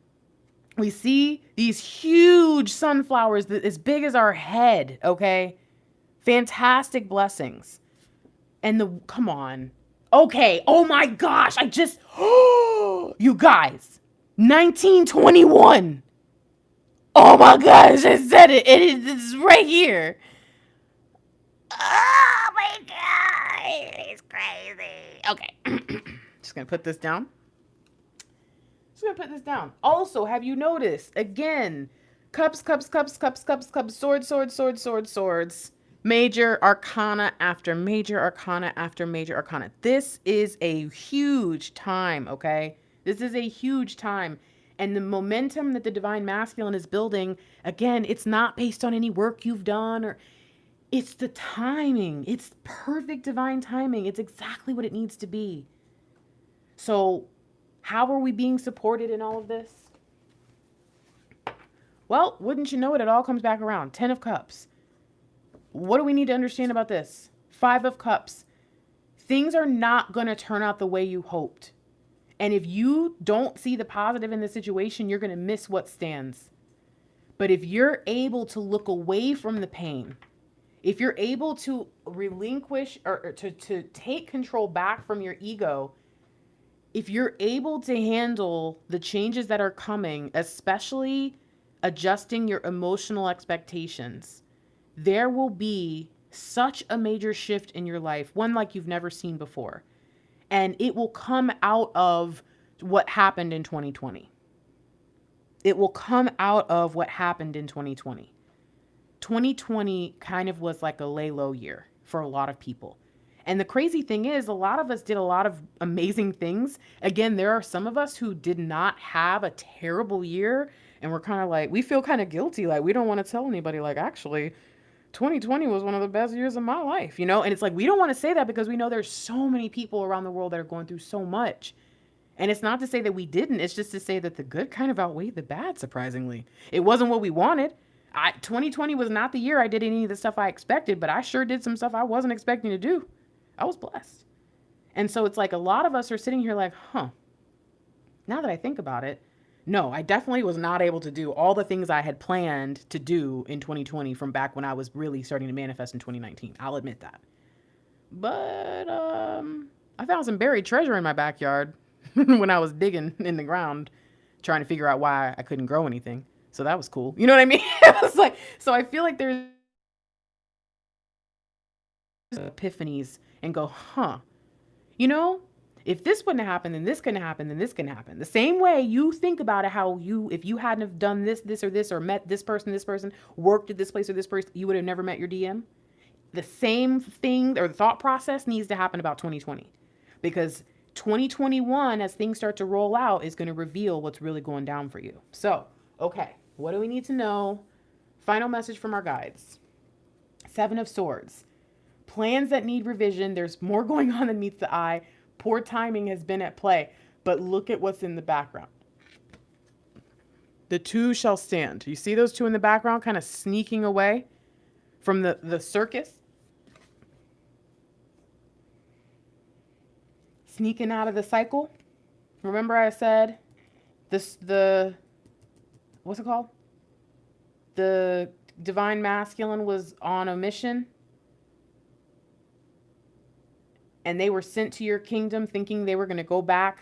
We see these huge sunflowers that as big as our head. Okay. Fantastic blessings. And come on. Okay. Oh my gosh. You guys, 1921. Oh my gosh. I said it. It's right here. Oh my God. It's crazy. Okay. Just going to put this down. Also, have you noticed, again, cups, swords, major arcana after major arcana after major arcana. This is a huge time, okay? This is a huge time. And the momentum that the divine masculine is building, again, it's not based on any work you've done, or it's the timing. It's perfect divine timing. It's exactly what it needs to be. So how are we being supported in all of this? Well, wouldn't you know it, it all comes back around. 10 of Cups. What do we need to understand about this? 5 of Cups. Things are not going to turn out the way you hoped. And if you don't see the positive in the situation, you're going to miss what stands. But if you're able to look away from the pain, if you're able to relinquish or to take control back from your ego, if you're able to handle the changes that are coming, especially adjusting your emotional expectations, there will be such a major shift in your life, one like you've never seen before. And it will come out of what happened in 2020. It will come out of what happened in 2020. 2020 kind of was like a lay low year for a lot of people. And the crazy thing is, a lot of us did a lot of amazing things. Again, there are some of us who did not have a terrible year, and we're kind of like, we feel kind of guilty. Like, we don't want to tell anybody, like, actually, 2020 was one of the best years of my life, you know? And it's like, we don't want to say that because we know there's so many people around the world that are going through so much. And it's not to say that we didn't. It's just to say that the good kind of outweighed the bad, surprisingly. It wasn't what we wanted. 2020 was not the year I did any of the stuff I expected, but I sure did some stuff I wasn't expecting to do. I was blessed. And so it's like a lot of us are sitting here like, now that I think about it, no, I definitely was not able to do all the things I had planned to do in 2020 from back when I was really starting to manifest in 2019. I'll admit that. But I found some buried treasure in my backyard when I was digging in the ground, trying to figure out why I couldn't grow anything. So that was cool. You know what I mean? It was like, so I feel like there's epiphanies and go, you know, if this wouldn't happen, then this can happen, then this can happen. The same way you think about it, how if you hadn't have done this, or met this person, worked at this place or this person, you would have never met your DM. The same thing or the thought process needs to happen about 2020, because 2021, as things start to roll out, is going to reveal what's really going down for you. So, okay, what do we need to know? Final message from our guides. 7 of Swords. Plans that need revision. There's more going on than meets the eye. Poor timing has been at play, but look at what's in the background. The 2 shall stand. You see those 2 in the background kind of sneaking away from the circus? Sneaking out of the cycle. Remember I said what's it called? The divine masculine was on a mission. And they were sent to your kingdom thinking they were going to go back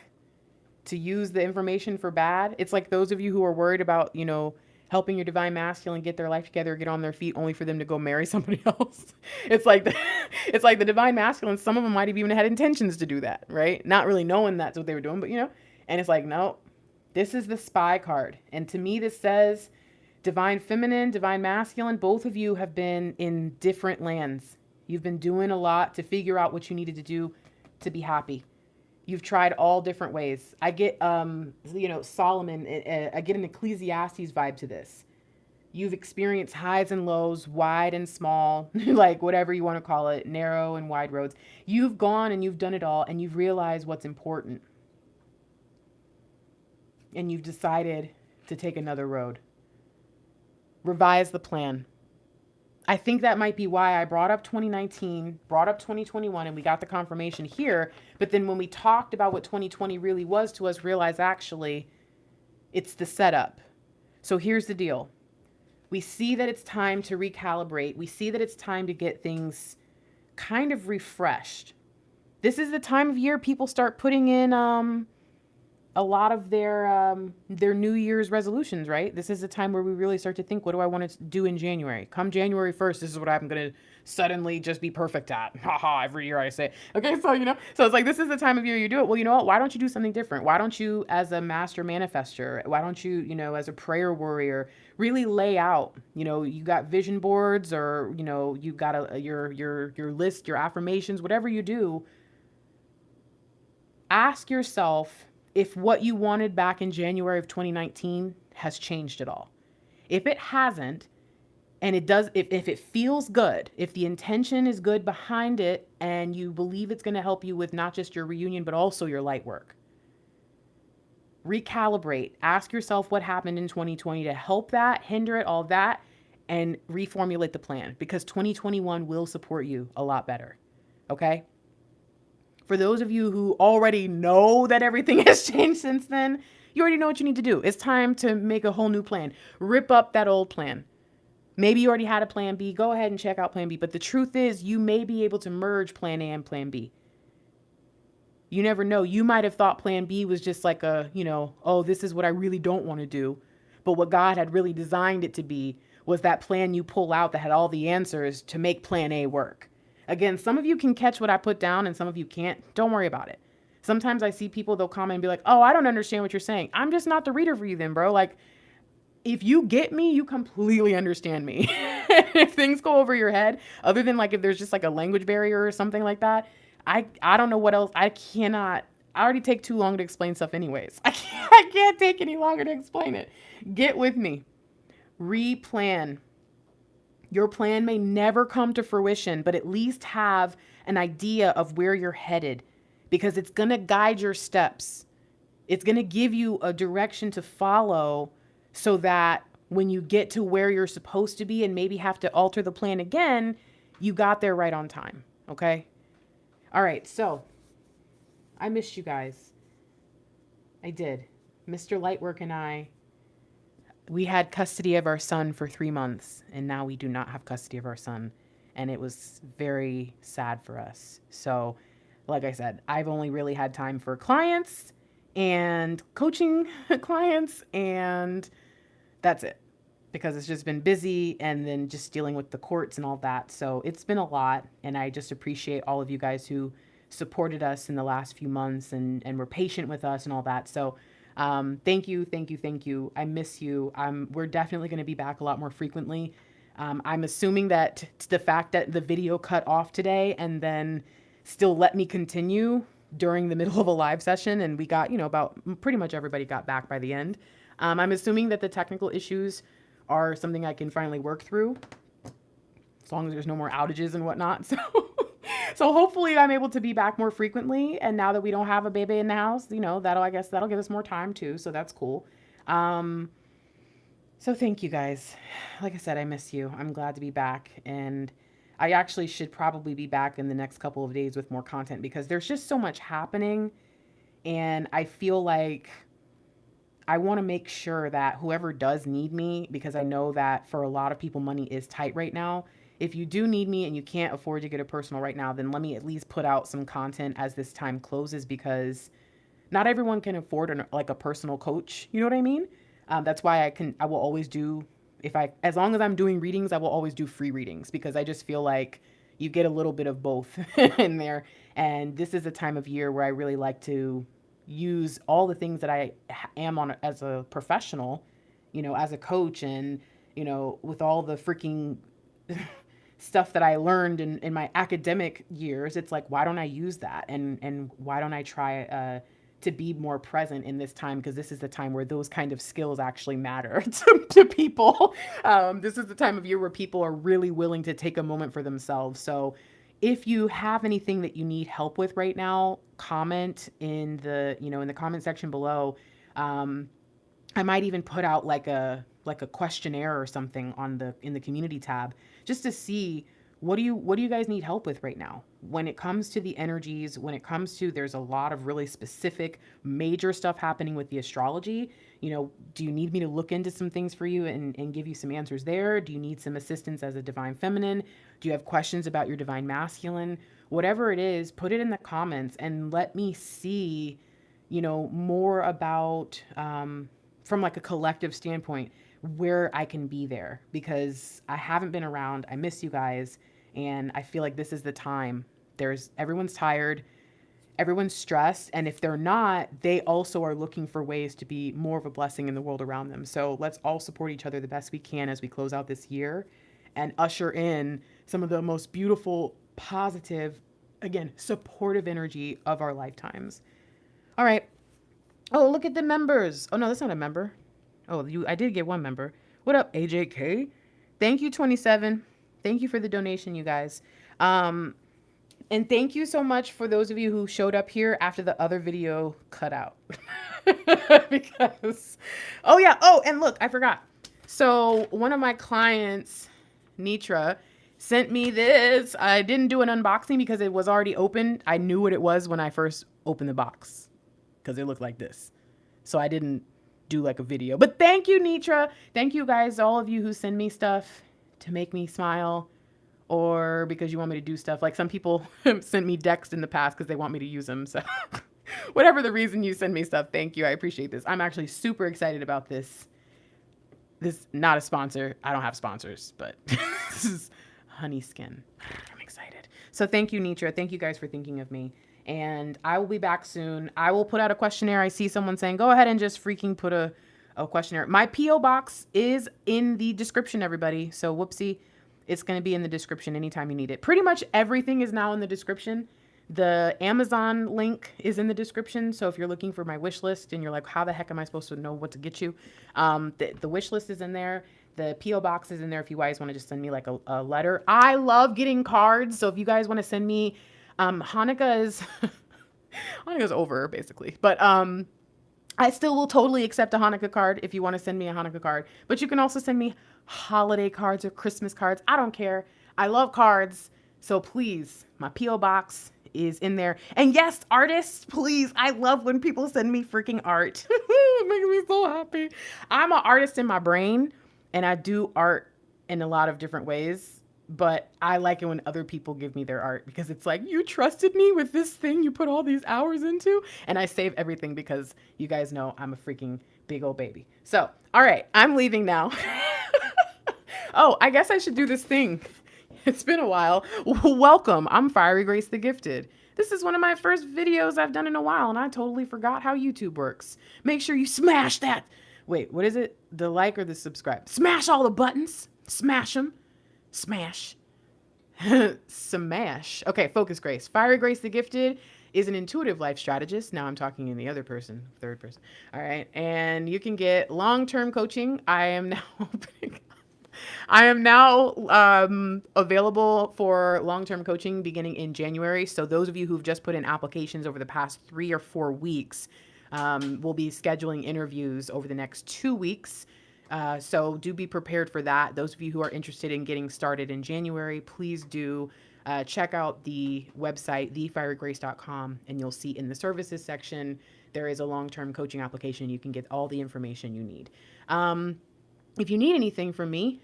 to use the information for bad. It's like those of you who are worried about, you know, helping your divine masculine get their life together, get on their feet, only for them to go marry somebody else. It's like the divine masculine. Some of them might have even had intentions to do that, right? Not really knowing that's what they were doing, but you know, and it's like, no, this is the spy card. And to me, this says divine feminine, divine masculine, both of you have been in different lands. You've been doing a lot to figure out what you needed to do to be happy. You've tried all different ways. I get, Solomon, I get an Ecclesiastes vibe to this. You've experienced highs and lows, wide and small, like whatever you want to call it, narrow and wide roads. You've gone and you've done it all, and you've realized what's important. And you've decided to take another road. Revise the plan. I think that might be why I brought up 2019, brought up 2021, and we got the confirmation here. But then when we talked about what 2020 really was to us, realized actually it's the setup. So here's the deal. We see that it's time to recalibrate. We see that it's time to get things kind of refreshed. This is the time of year people start putting in a lot of their New Year's resolutions, right? This is the time where we really start to think, what do I want to do in January? Come January 1st, this is what I'm going to suddenly just be perfect at. Haha, every year I say. Okay, so, so it's like, this is the time of year you do it. Well, you know what? Why don't you do something different? Why don't you, as a master manifester, why don't you, as a prayer warrior, really lay out, you got vision boards, or, you got your list, your affirmations, whatever you do. Ask yourself if what you wanted back in January of 2019 has changed at all. If it hasn't, and it does, if it feels good, if the intention is good behind it, and you believe it's going to help you with not just your reunion, but also your light work, recalibrate. Ask yourself what happened in 2020 to help that, hinder it, all that, and reformulate the plan, because 2021 will support you a lot better. Okay? For those of you who already know that everything has changed since then, you already know what you need to do. It's time to make a whole new plan. Rip up that old plan. Maybe you already had a plan B. Go ahead and check out plan B. But the truth is, you may be able to merge plan A and plan B. You never know. You might have thought plan B was just like oh, this is what I really don't want to do. But what God had really designed it to be was that plan you pull out that had all the answers to make plan A work. Again, some of you can catch what I put down and some of you can't. Don't worry about it. Sometimes I see people, they'll comment and be like, oh, I don't understand what you're saying. I'm just not the reader for you then, bro. Like, if you get me, you completely understand me. If things go over your head, other than like if there's just like a language barrier or something like that, I don't know what else. I already take too long to explain stuff anyways. I can't take any longer to explain it. Get with me. Replan. Your plan may never come to fruition, but at least have an idea of where you're headed, because it's going to guide your steps. It's going to give you a direction to follow so that when you get to where you're supposed to be and maybe have to alter the plan again, you got there right on time. Okay? All right. So I missed you guys. I did. Mr. Lightwork and we had custody of our son for 3 months, and now we do not have custody of our son. And it was very sad for us. So, like I said, I've only really had time for clients and coaching clients, and that's it. Because it's just been busy, and then just dealing with the courts and all that. So it's been a lot, and I just appreciate all of you guys who supported us in the last few months and were patient with us and all that. So thank you. I miss you. We're definitely going to be back a lot more frequently. I'm assuming that the fact that the video cut off today and then still let me continue during the middle of a live session, and we got, about pretty much everybody got back by the end. I'm assuming that the technical issues are something I can finally work through, as long as there's no more outages and whatnot. So hopefully I'm able to be back more frequently. And now that we don't have a baby in the house, that'll give us more time too. So that's cool. So thank you guys. Like I said, I miss you. I'm glad to be back. And I actually should probably be back in the next couple of days with more content, because there's just so much happening. And I feel like I want to make sure that whoever does need me, because I know that for a lot of people, money is tight right now. If you do need me and you can't afford to get a personal right now, then let me at least put out some content as this time closes, because not everyone can afford a personal coach. You know what I mean? That's why I will always do, as long as I'm doing readings, I will always do free readings, because I just feel like you get a little bit of both in there. And this is a time of year where I really like to use all the things that I am on as a professional, as a coach, and, with all the freaking stuff that I learned in my academic years. It's like, why don't I use that? And why don't I try to be more present in this time, because this is the time where those kind of skills actually matter to people. This is the time of year where people are really willing to take a moment for themselves. So if you have anything that you need help with right now, comment in the, in the comment section below. I might even put out like a questionnaire or something in the community tab, just to see what do you guys need help with right now when it comes to the energies, when it comes to, there's a lot of really specific major stuff happening with the astrology. Do you need me to look into some things for you and give you some answers there? Do you need some assistance as a divine feminine? Do you have questions about your divine masculine? Whatever it is, put it in the comments and let me see, more about, from like a collective standpoint, where I can be there, because I haven't been around. I miss you guys. And I feel like this is the time. Everyone's tired, everyone's stressed. And if they're not, they also are looking for ways to be more of a blessing in the world around them. So let's all support each other the best we can as we close out this year and usher in some of the most beautiful, positive, again, supportive energy of our lifetimes. All right. Oh, look at the members. Oh no, that's not a member. Oh, I did get one member. What up, AJK? Thank you, 27. Thank you for the donation, you guys. And thank you so much for those of you who showed up here after the other video cut out. Because, oh yeah. Oh, and look, I forgot. So one of my clients, Nitra, sent me this. I didn't do an unboxing because it was already open. I knew what it was when I first opened the box, because it looked like this. So I didn't do like a video, but thank you, Nitra. Thank you guys, all of you who send me stuff to make me smile, or because you want me to do stuff. Like some people sent me decks in the past because they want me to use them. So whatever the reason you send me stuff, thank you. I appreciate this. I'm actually super excited about this. This not a sponsor. I don't have sponsors, but this is Honey Skin. I'm excited. So thank you, Nitra. Thank you guys for thinking of me. And I will be back soon. I will put out a questionnaire. I see someone saying, go ahead and just freaking put a questionnaire. My P.O. box is in the description, everybody. So whoopsie, it's going to be in the description anytime you need it. Pretty much everything is now in the description. The Amazon link is in the description. So if you're looking for my wish list and you're like, how the heck am I supposed to know what to get you? The wish list is in there. The P.O. box is in there if you guys want to just send me like a letter. I love getting cards. So if you guys want to send me, Hanukkah's over basically, but I still will totally accept a Hanukkah card if you want to send me a Hanukkah card. But you can also send me holiday cards or Christmas cards. I don't care. I love cards. So please, my P.O. box is in there. And yes, artists, please. I love when people send me freaking art. It makes me so happy. I'm an artist in my brain and I do art in a lot of different ways. But I like it when other people give me their art, because it's like, you trusted me with this thing you put all these hours into. And I save everything because you guys know I'm a freaking big old baby. So, all right, I'm leaving now. Oh, I guess I should do this thing. It's been a while. Welcome. I'm Fiery Grace the Gifted. This is one of my first videos I've done in a while, and I totally forgot how YouTube works. Make sure you smash that. Wait, what is it? The like or the subscribe? Smash all the buttons. Smash them. Smash. Smash. Okay, focus, Grace. Fiery Grace the Gifted is an intuitive life strategist. Now I'm talking in the other person, third person. All right. And you can get long-term coaching. I am now available for long-term coaching beginning in January. So those of you who've just put in applications over the past 3 or 4 weeks, we'll be scheduling interviews over the next 2 weeks. So do be prepared for that. Those of you who are interested in getting started in January, please do check out the website, thefierygrace.com, and you'll see in the services section, there is a long-term coaching application. You can get all the information you need. If you need anything from me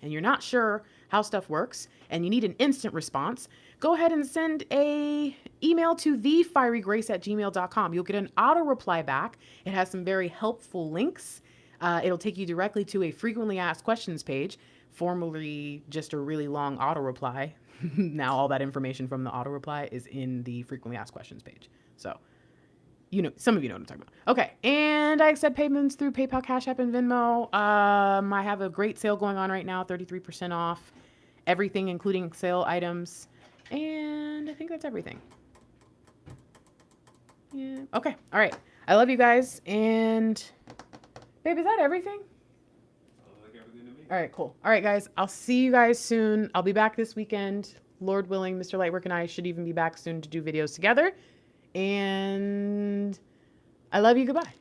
and you're not sure how stuff works and you need an instant response, go ahead and send a email to thefierygrace@gmail.com. You'll get an auto reply back. It has some very helpful links. It'll take you directly to a frequently asked questions page, formerly just a really long auto reply. Now all that information from the auto reply is in the frequently asked questions page. So, some of you know what I'm talking about. Okay. And I accept payments through PayPal, Cash App, and Venmo. I have a great sale going on right now, 33% off everything, including sale items. And I think that's everything. Yeah. Okay. All right. I love you guys. And babe, is that everything? Like everything to me. All right, cool. All right, guys. I'll see you guys soon. I'll be back this weekend. Lord willing, Mr. Lightwork and I should even be back soon to do videos together. And I love you. Goodbye.